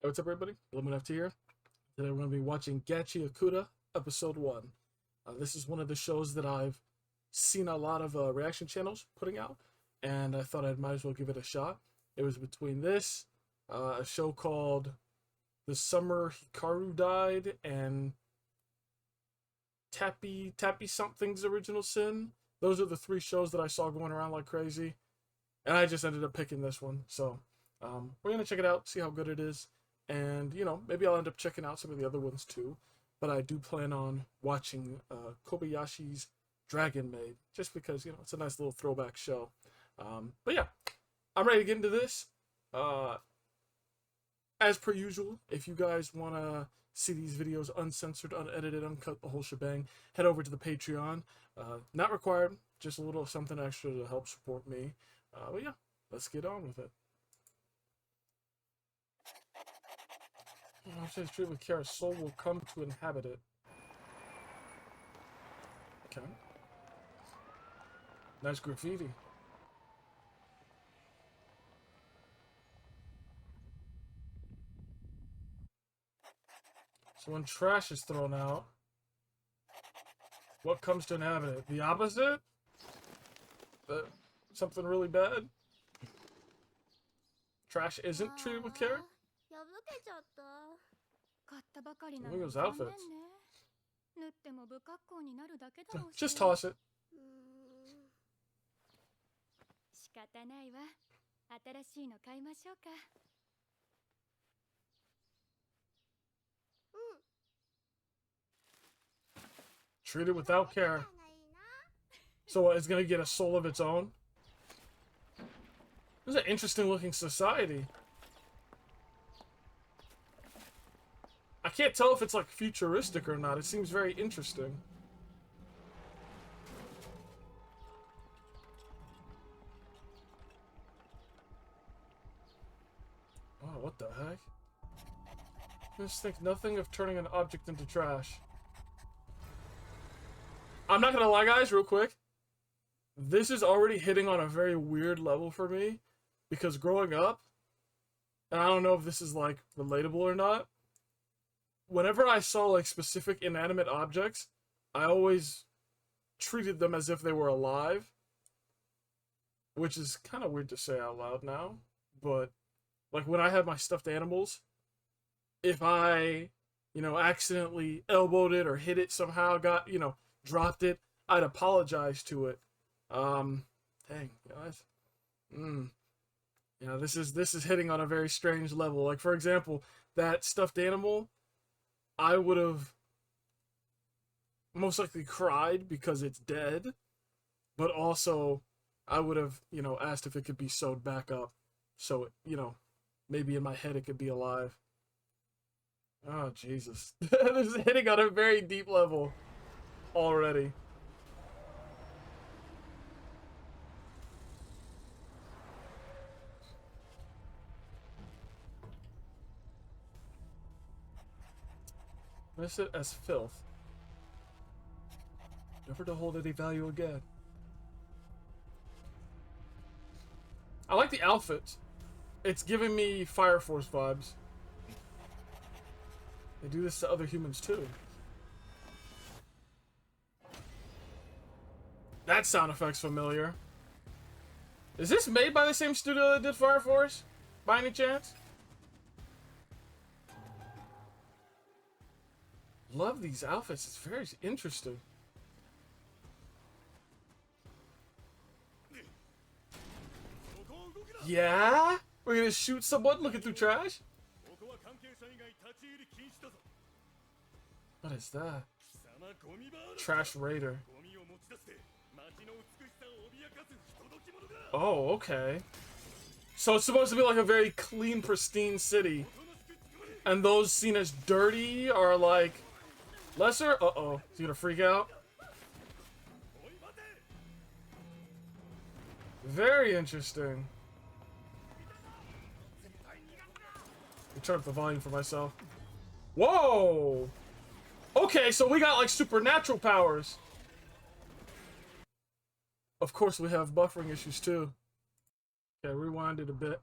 Hey, what's up, everybody? BloodMoonFT here. Today we're going to be watching Gachiakuta, Episode 1. This is one of the shows that I've seen a lot of reaction channels putting out, and I thought I might as well give it a shot. It was between this, a show called The Summer Hikaru Died, and Tappy Something's Original Sin. Those are the three shows that I saw going around like crazy, and I just ended up picking this one. So we're going to check it out, see how good it is. And, you know, maybe I'll end up checking out some of the other ones too. But I do plan on watching Kobayashi's Dragon Maid, just because, you know, it's a nice little throwback show. But yeah, I'm ready to get into this. As per usual, if you guys want to see these videos uncensored, unedited, uncut, the whole shebang, head over to the Patreon. Not required, just a little something extra to help support me. But yeah, let's get on with it. After it's treated with care, a soul will come to inhabit it. Okay. Nice graffiti. So when trash is thrown out, what comes to inhabit it? The opposite? Something really bad? Trash isn't treated with care? Look at those outfits. Just toss it. Treat it without care. So it's gonna get a soul of its own? This is an interesting looking society. I can't tell if it's like futuristic or not. It seems very interesting. Oh, what the heck? Just think nothing of turning an object into trash. I'm not gonna lie, guys, real quick. This is already hitting on a very weird level for me. Because growing up, and I don't know if this is like relatable or not, whenever I saw like specific inanimate objects, I always treated them as if they were alive. Which is kind of weird to say out loud now. But like when I had my stuffed animals, if I, you know, accidentally elbowed it or hit it somehow, got, you know, dropped it, I'd apologize to it. Dang, guys. You know, this is hitting on a very strange level. Like, for example, that stuffed animal, I would have most likely cried because it's dead, but also I would have, you know, asked if it could be sewed back up. So, you know, maybe in my head it could be alive. Oh, Jesus. This is hitting on a very deep level already. Miss it as filth. Never to hold any value again. I like the outfit. It's giving me Fire Force vibes. They do this to other humans too. That sound effect's familiar. Is this made by the same studio that did Fire Force? By any chance? Love these outfits. It's very interesting. Yeah? We're gonna shoot someone looking through trash? What is that? Trash Raider. Oh, okay. So it's supposed to be like a very clean, pristine city. And those seen as dirty are like lesser? Uh-oh. Is he gonna freak out? Very interesting. Let me turn up the volume for myself. Whoa! Okay, so we got like supernatural powers. Of course we have buffering issues too. Okay, rewind it a bit.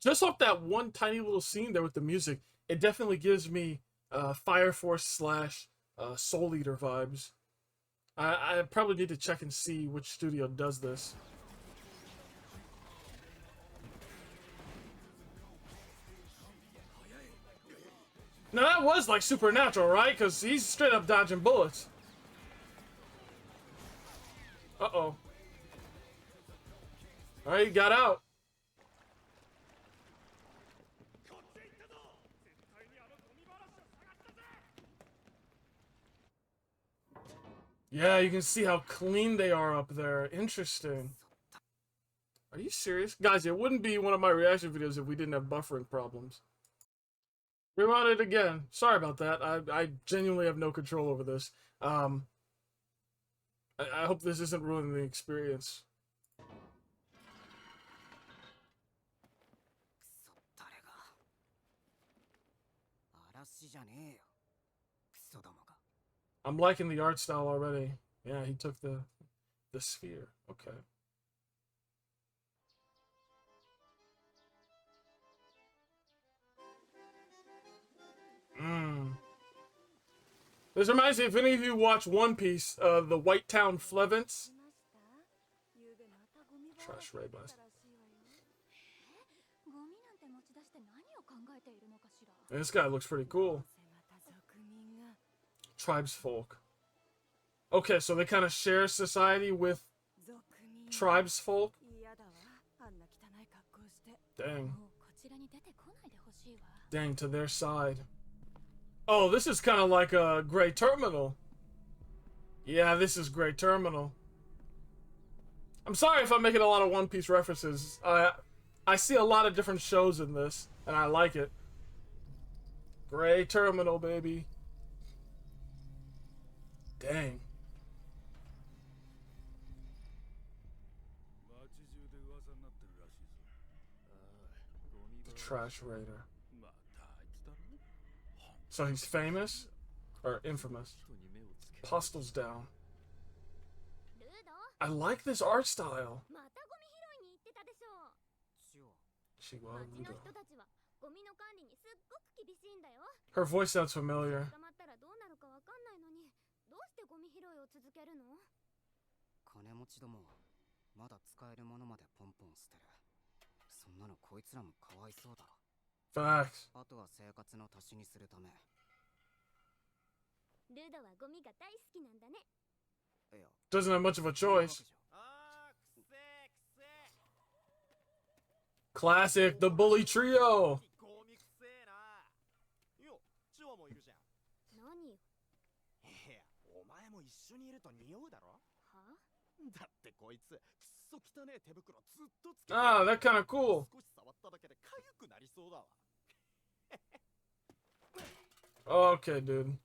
Just off that one tiny little scene there with the music, it definitely gives me Fire Force slash Soul Eater vibes. I probably need to check and see which studio does this. Now that was like supernatural, right? Because he's straight up dodging bullets. Uh-oh. Alright, he got out. Yeah, you can see how clean they are up there. Interesting. Are you serious? Guys, it wouldn't be one of my reaction videos if we didn't have buffering problems. Rewind it again. Sorry about that. I genuinely have no control over this. I hope this isn't ruining the experience. I'm liking the art style already. Yeah, he took the sphere. Okay. This reminds me, if any of you watch One Piece, the White Town Flevents. Trash Ray Blast. This guy looks pretty cool. Tribesfolk. Okay, so they kind of share society with tribesfolk. Dang. Dang, to their side. Oh, this is kind of like a Gray Terminal. Yeah, this is Gray Terminal. I'm sorry if I'm making a lot of One Piece references. I see a lot of different shows in this, and I like it. Gray Terminal, baby. Dang. The Trash Raider. So he's famous? Or infamous? Postal's down. I like this art style. Rudo. Her voice sounds familiar. Facts. Doesn't have much of a choice. Classic, the bully trio. Ah, they're kind of cool. Okay, dude.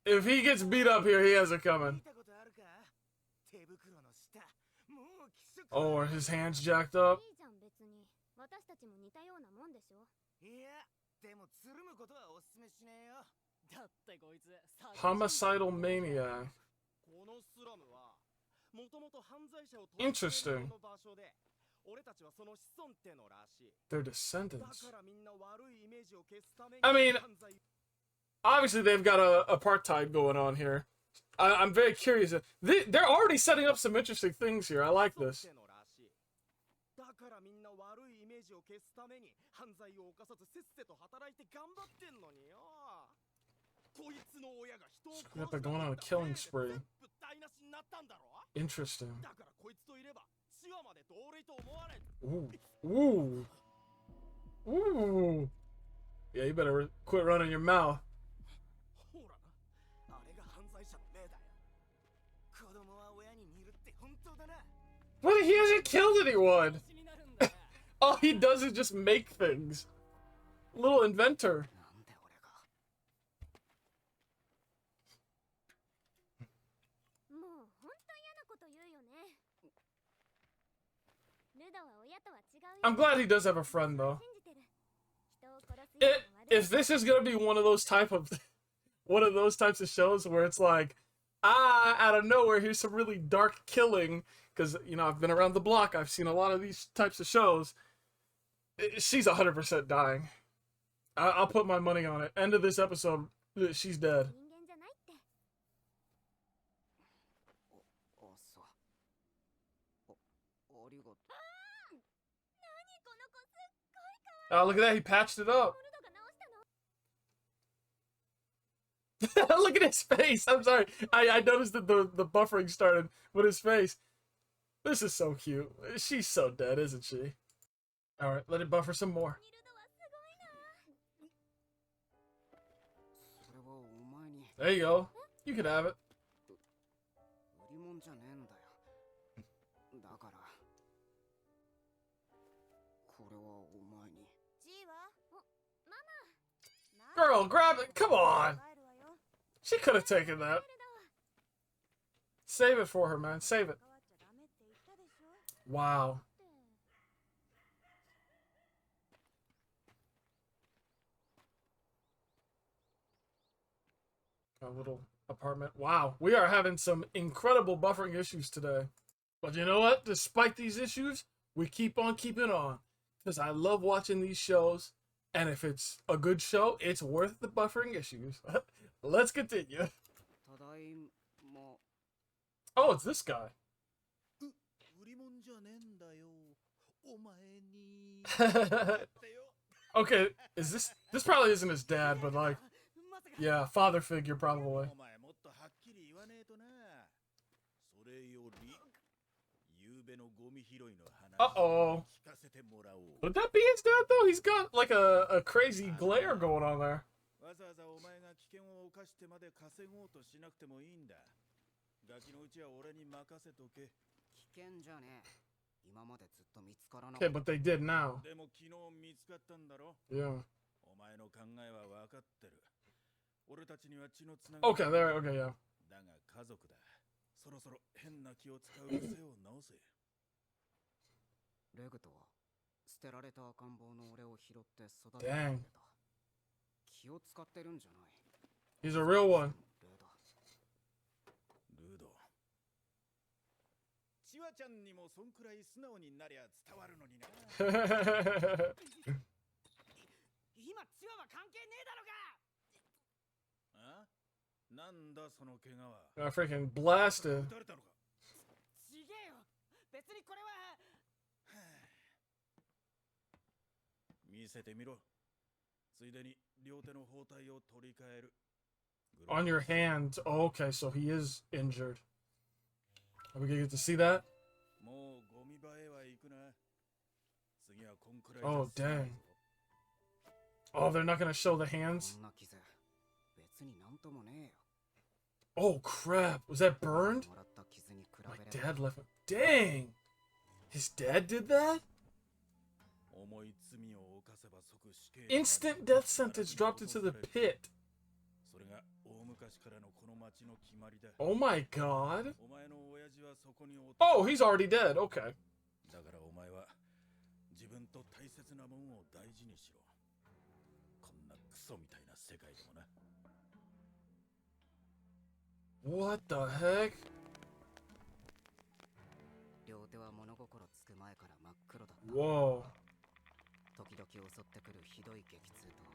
If he gets beat up here, he has it coming. Oh, are his hands jacked up? Homicidal maniac. Interesting. They're descendants. I mean, obviously they've got a apartheid going on here. I'm very curious. They're already setting up some interesting things here. I like this. They're going on a killing spree. Interesting. Ooh. Ooh. Ooh. Yeah, you better quit running your mouth. But he hasn't killed anyone! All he does is just make things. Little inventor. I'm glad he does have a friend, though. If this is gonna be one of those types of shows where it's like, out of nowhere, here's some really dark killing, because, you know, I've been around the block, I've seen a lot of these types of shows. She's 100% dying. I'll put my money on it. End of this episode, she's dead. Oh, look at that. He patched it up. Look at his face. I'm sorry. I noticed that the buffering started with his face. This is so cute. She's so dead, isn't she? Alright, let it buffer some more. There you go. You can have it. Girl, grab it. Come on. She could have taken that. Save it for her, man. Save it. Wow. A little apartment. Wow. We are having some incredible buffering issues today. But you know what? Despite these issues, we keep on keeping on. Because I love watching these shows. And if it's a good show, it's worth the buffering issues. Let's continue. Oh, it's this guy. Okay, is this probably isn't his dad, but like, yeah, father figure probably. Uh-oh. Would that be his dad, though? He's got, like, a crazy glare going on there. Okay, but they did now. Yeah. Okay, there, okay, yeah. Dang. He's a real one. Got freaking blasted. On your hand. Oh, okay, so he is injured. Are we gonna get to see that? Oh, dang. Oh, they're not gonna show the hands? Oh, crap. Was that burned? My dad left him. Dang! His dad did that? Instant death sentence dropped into the pit. Oh my god. Oh, he's already dead. Okay. What the heck? Whoa.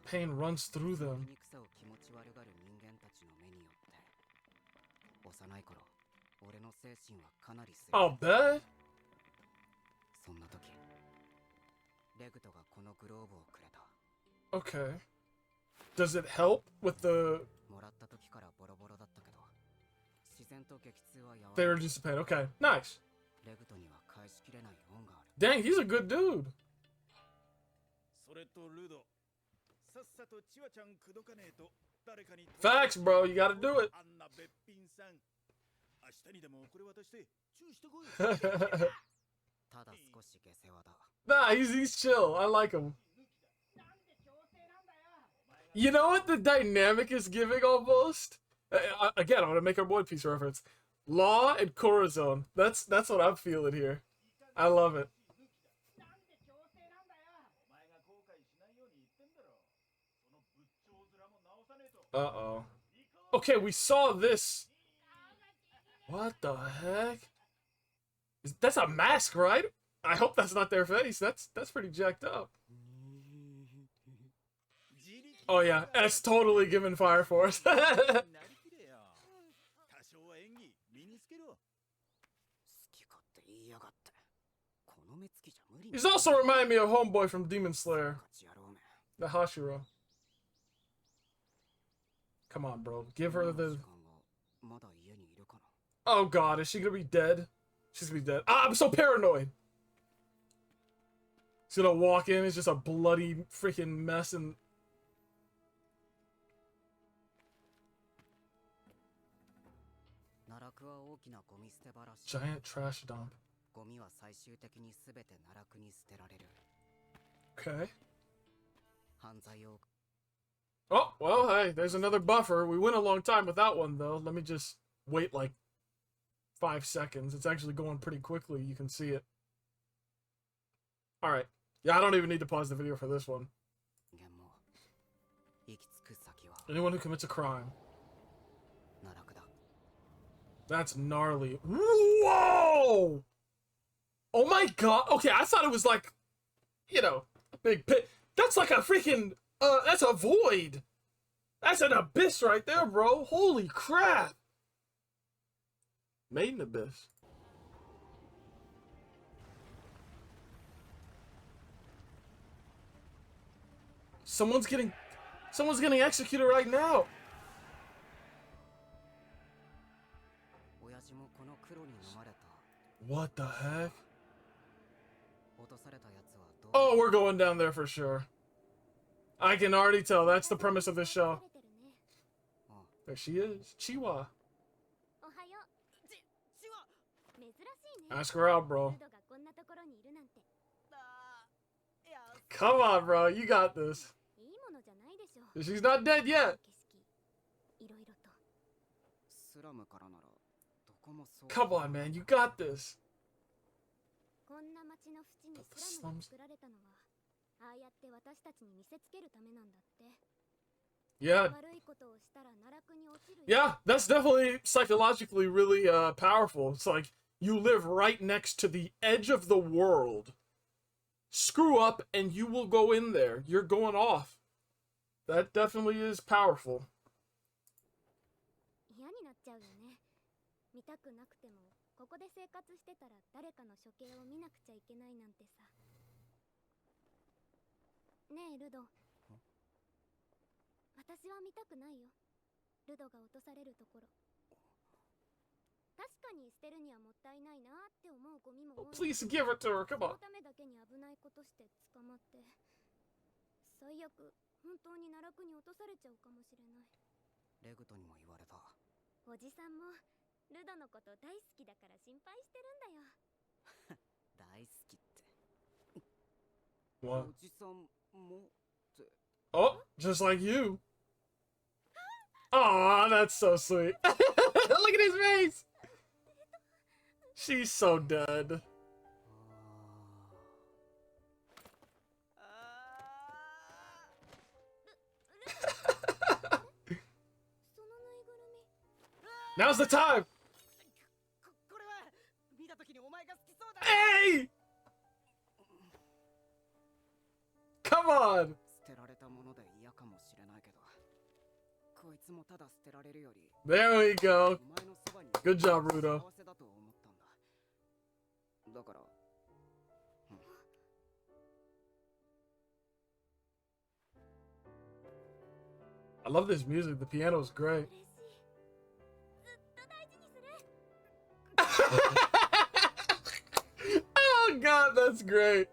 Pain runs through them. I'll bet. Okay. Does it help with the... They reduce the pain. Okay, nice. Dang, he's a good dude. Facts, bro. You gotta do it. Nah, he's chill. I like him. You know what the dynamic is giving almost? Again, I want to make our One Piece reference. Law and Corazon. That's what I'm feeling here. I love it. Uh-oh. Okay, we saw this. What the heck? That's a mask, right? I hope that's not their face. That's pretty jacked up. Oh yeah, that's totally giving Fire Force. He's also reminding me of Homeboy from Demon Slayer. The Hashira. Come on, bro. Give her the... Oh god, is she gonna be dead? She's gonna be dead. Ah, I'm so paranoid! She's gonna walk in, it's just a bloody freaking mess and... Giant trash dump. Okay. Oh, well, hey, there's another buffer. We went a long time without one, though. Let me just wait, like, 5 seconds. It's actually going pretty quickly. You can see it. Alright. Yeah, I don't even need to pause the video for this one. Anyone who commits a crime. That's gnarly. Whoa! Oh my god. Okay, I thought it was like, you know, a big pit. That's like a freaking, that's a void. That's an abyss right there, bro. Holy crap. Made an abyss. Someone's getting executed right now. What the heck? Oh, we're going down there for sure. I can already tell. That's the premise of this show. There she is. Chiwa. Ask her out, bro. Come on, bro. You got this. She's not dead yet. Come on, man. You got this. The slums. Yeah. Yeah, that's definitely psychologically really powerful. It's like you live right next to the edge of the world. Screw up and you will go in there. You're going off. That definitely is powerful. Oh, please give it to her. Come on. What? Oh, just like you. Aw, that's so sweet. Look at his face. She's so dead. Now's the time. Hey! Come on. There we go. Good job, Rudo. I love this music. The piano's great. Oh god, that's great.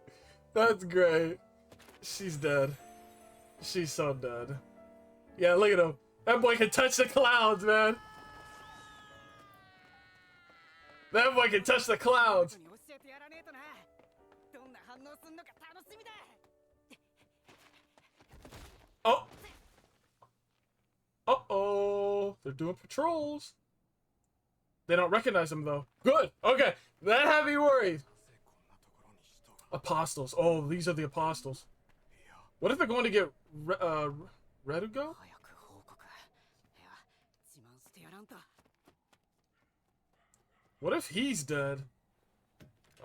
That's great. She's dead. She's so dead. Yeah, look at him. That boy can touch the clouds, man. That boy can touch the clouds. Oh. Uh-oh. They're doing patrols. They don't recognize him, though. Good. Okay. That had me worried. Apostles. Oh, these are the apostles. What if they're going to get Rudo? What if he's dead?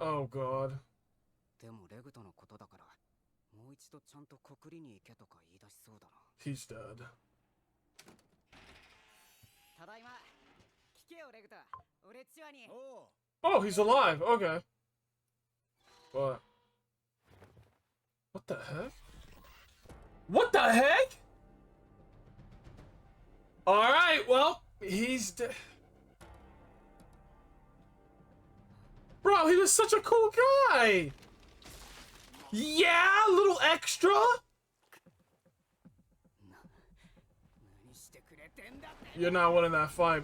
Oh, God. He's dead. Oh, he's alive. Okay. What? What the heck? What the heck? Alright, well, he's dead. Bro, he was such a cool guy! Yeah, a little extra? You're not winning that fight,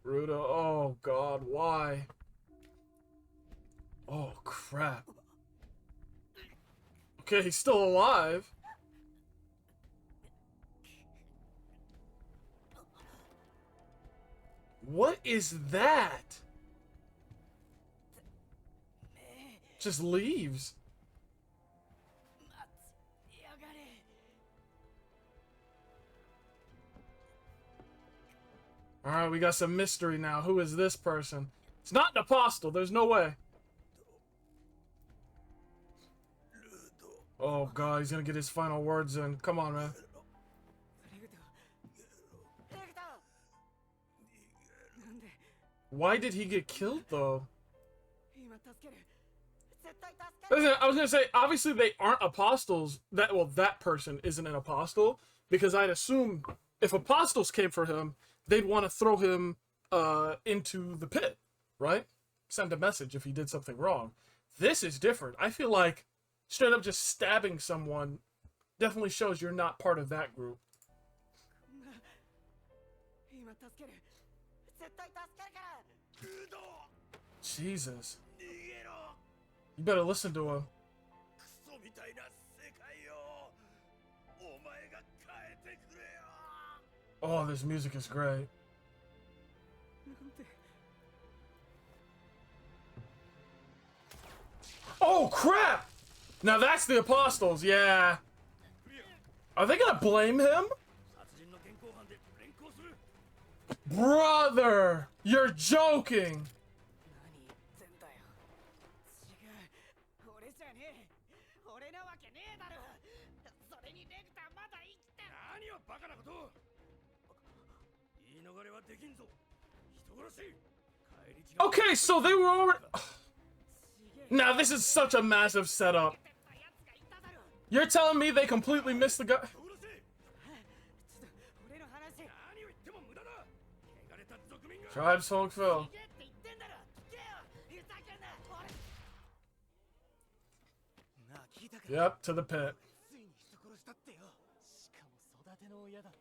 Rudo. Oh, God, why? Oh, crap. Okay, he's still alive. What is that? Just leaves. Alright, we got some mystery now. Who is this person? It's not an apostle. There's no way. Oh, God. He's gonna get his final words in. Come on, man. Why did he get killed, though? Listen, I was gonna say, obviously they aren't apostles. That person isn't an apostle. Because I'd assume if apostles came for him, they'd want to throw him into the pit, right? Send a message if he did something wrong. This is different. I feel like straight up just stabbing someone definitely shows you're not part of that group. Jesus. You better listen to him. Oh, this music is great. Oh, crap! Now that's the apostles, yeah. Are they gonna blame him? Brother! You're joking! Okay, so they were already... Now this is such a massive setup. You're telling me they completely missed the guy? Tribes Hulk Phil. Yep, to the pit.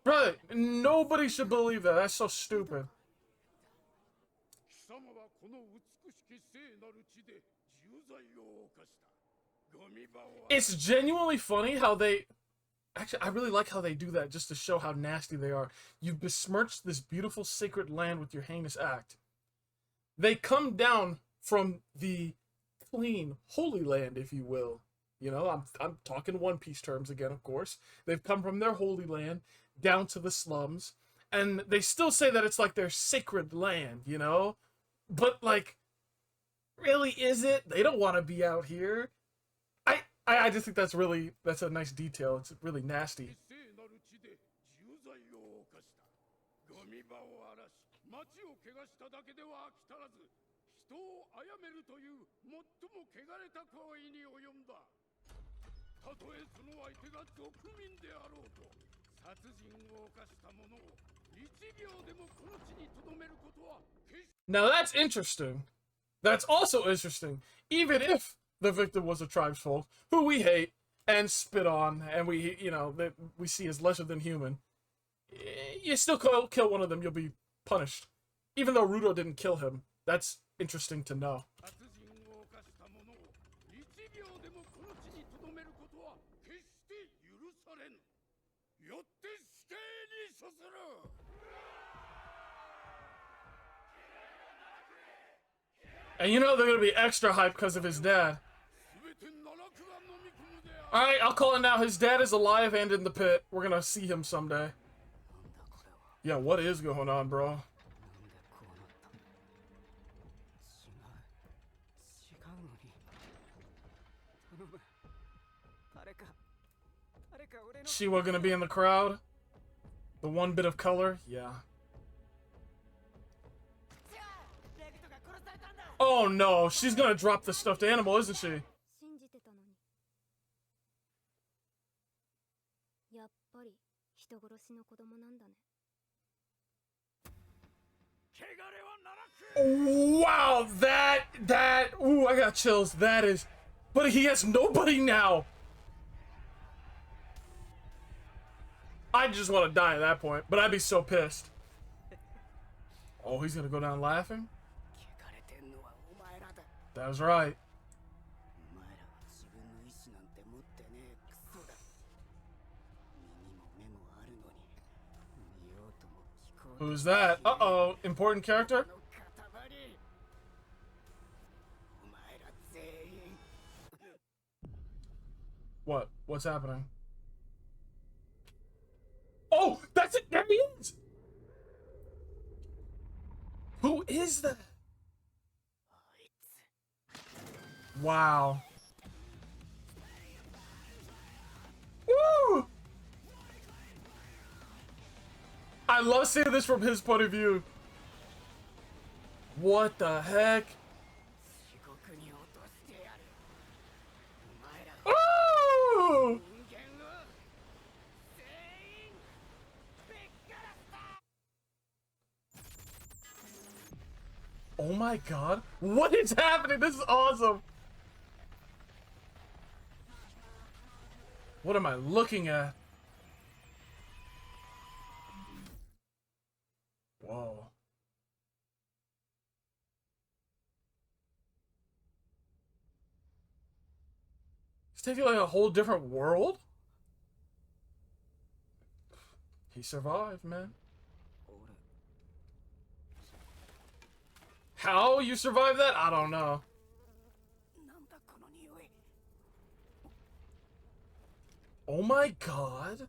Right, nobody should believe that. That's so stupid. It's genuinely funny how they... Actually, I really like how they do that just to show how nasty they are. You've besmirched this beautiful sacred land with your heinous act. They come down from the clean, holy land, if you will. You know, I'm talking One Piece terms again, of course. They've come from their holy land down to the slums. And they still say that it's like their sacred land, you know? But, like, really, is it? They don't want to be out here. I just think that's a nice detail. It's really nasty. Now that's interesting. That's also interesting. Even if the victim was a tribesfolk who we hate and spit on, and we, you know, that we see as lesser than human, you still kill one of them, you'll be punished. Even though Rudo didn't kill him. That's interesting to know. And you know they're gonna be extra hyped because of his dad. Alright, I'll call it now. His dad is alive and in the pit. We're gonna see him someday. Yeah, what is going on, bro? Chiwa gonna be in the crowd? The one bit of color? Yeah. Oh no, she's gonna drop the stuffed animal, isn't she? Wow, ooh, I got chills. That is, but he has nobody now. I just want to die at that point, but I'd be so pissed. Oh, he's gonna go down laughing? That was right. Who's that? Uh-oh, important character? What? What's happening? Oh, that's it! There he is! Who is that? Wow. Woo! I love seeing this from his point of view. What the heck? Oh! Oh my god. What is happening? This is awesome. What am I looking at? Whoa. He's taking like a whole different world? He survived, man. How you survived that? I don't know. Oh my god.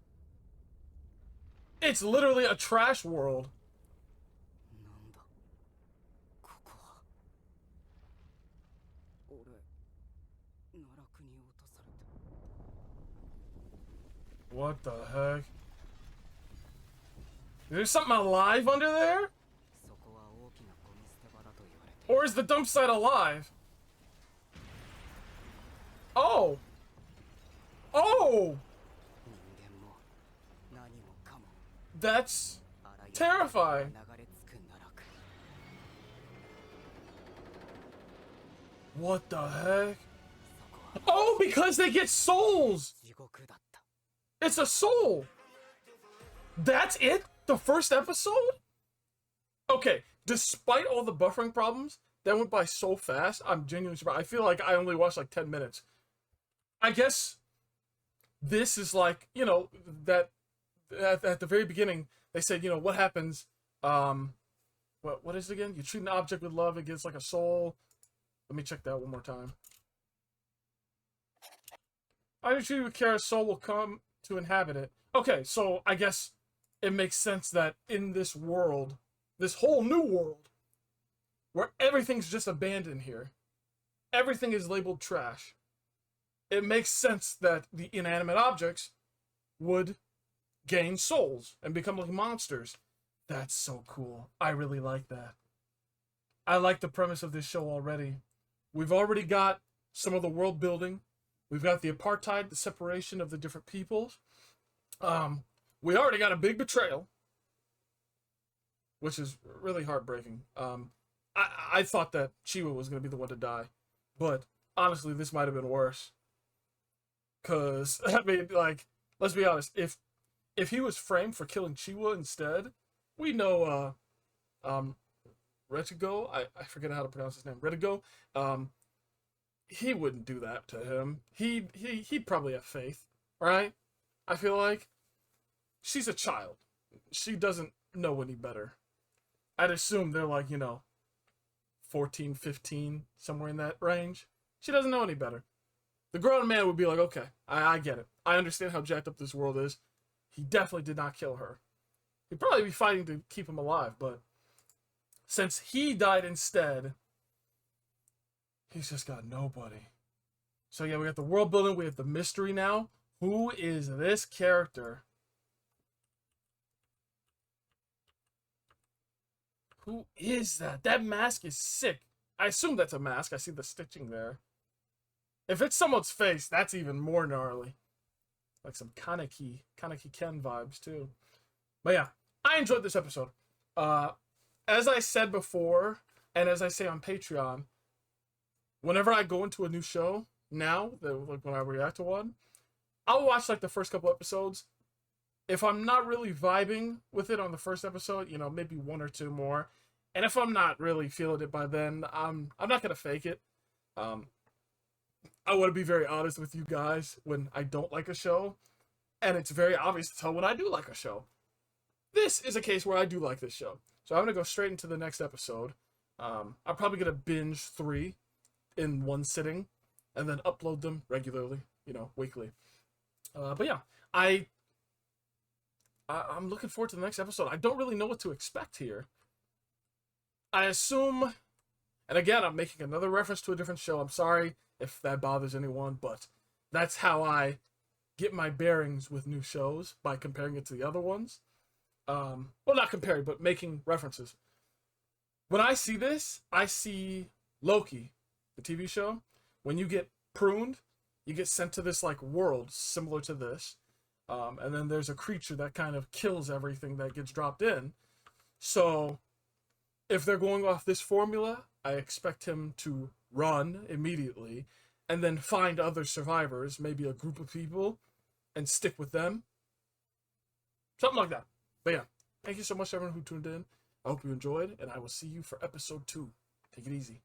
It's literally a trash world. What the heck? There's something alive under there? Or is the dump site alive? Oh! Oh! That's terrifying. What the heck? Oh, because they get souls! It's a soul! That's it? The first episode? Okay, despite all the buffering problems, that went by so fast, I'm genuinely surprised. I feel like I only watched like 10 minutes. I guess this is like, you know, that at the very beginning, they said, you know, what happens, what is it again? You treat an object with love, it gets like a soul. Let me check that one more time. I treat you with care, a soul will come to inhabit it. Okay, so I guess it makes sense that in this world, this whole new world, where everything's just abandoned here, everything is labeled trash, it makes sense that the inanimate objects would gain souls and become like monsters. That's so cool. I really like that. I like the premise of this show already. We've already got some of the world building. We've got the apartheid, the separation of the different peoples. We already got a big betrayal, which is really heartbreaking. I thought that Chiwa was going to be the one to die, but honestly, this might have been worse. Because, I mean, like, let's be honest, if he was framed for killing Chiwa instead, we know, Retigo, I forget how to pronounce his name, Retigo, he wouldn't do that to him. He'd probably have faith, right? I feel like she's a child. She doesn't know any better. I'd assume they're like, you know, 14, 15, somewhere in that range. She doesn't know any better. The grown man would be like, okay, I get it. I understand how jacked up this world is. He definitely did not kill her. He'd probably be fighting to keep him alive, but since he died instead, he's just got nobody. So yeah, we got the world building, we have the mystery now. Who is this character? Who is that? That mask is sick. I assume that's a mask. I see the stitching there. If it's someone's face, that's even more gnarly. Like some Kaneki Ken vibes too. But yeah, I enjoyed this episode. Uh, as I said before, and as I say on Patreon, whenever I go into a new show now, like when I react to one, I'll watch like the first couple episodes. If I'm not really vibing with it on the first episode, you know, maybe one or two more. And if I'm not really feeling it by then, I'm not gonna fake it. Um, I want to be very honest with you guys when I don't like a show, and it's very obvious to tell when I do like a show. This is a case where I do like this show, so I'm gonna go straight into the next episode. I'm probably gonna binge 3 in one sitting, and then upload them regularly, you know, weekly. But yeah, I'm looking forward to the next episode. I don't really know what to expect here. I assume, and again, I'm making another reference to a different show. I'm sorry if that bothers anyone, but that's how I get my bearings with new shows, by comparing it to the other ones. Well, not comparing, but making references. When I see this, I see Loki, the TV show. When you get pruned, you get sent to this like world similar to this. And then there's a creature that kind of kills everything that gets dropped in. So if they're going off this formula, I expect him to run immediately and then find other survivors, maybe a group of people, and stick with them. Something like that. But yeah, thank you so much, everyone who tuned in. I hope you enjoyed, and I will see you for episode 2. Take it easy.